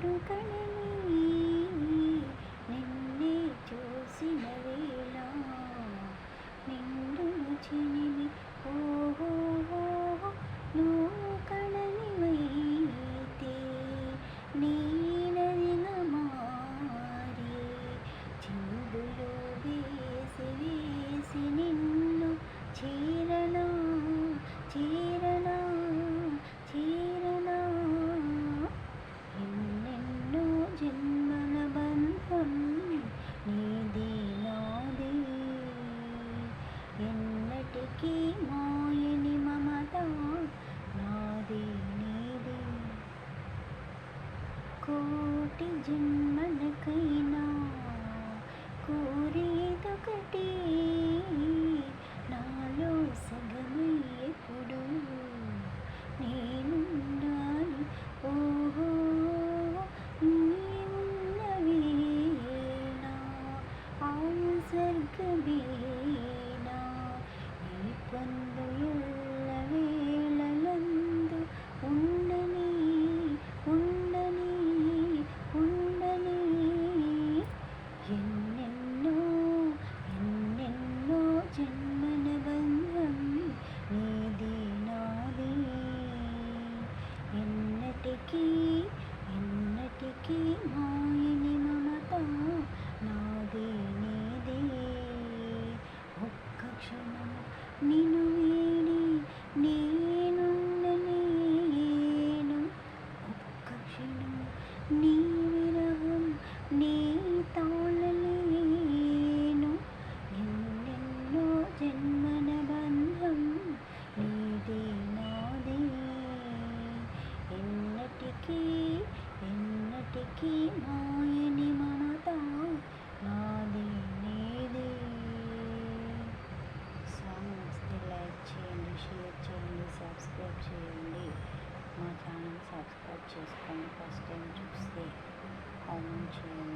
నిండు కళని నిన్నే చూసిన వేళ నిండును చినిమి ఓహో నువ్వు కళనివైతే నీనదిగా మారి చిందులో వేసి వేసి నిన్ను చీరనా చీరనా చీరనా ఎన్నెన్నో జన్మల బంధం నీది నాది ఎన్నటికీ మాయని మమత నాది నీది కోటి జన్మలకైనా కోరేదొకటి నాలో సగమై ఎప్పుడు నేనున్నాను ఓహో నీవున్నవేనా ఆ స్వర్గమేనా ఈ పొందు ఎల్లవేళలందు ఉండని ఉండని ఉండని ఎన్నెన్నో ఎన్నెన్నో జన్మల బంధం నీది నాది ఎన్నటికీ ఎన్నటికీ మాయని మమత నాది నీది ఒక్క క్షణం నిన్ను వీడి నేనుండలేను ఒక్క క్షణం నీ విరహం నీ తాళలేను ఎన్నెన్నో జన్మల బంధం నీది నాది ఎన్నటికీ ఎన్నటికీ మాయని మమత నాది నీది. సాంగ్ నచ్చితే లైక్ చేయండి, షేర్ చేయండి, సబ్స్క్రైబ్ చేయండి. మా ఛానల్ సబ్స్క్రైబ్ చేసుకోండి. ఫస్ట్ టైం చూస్తే కామెంట్ చేయండి.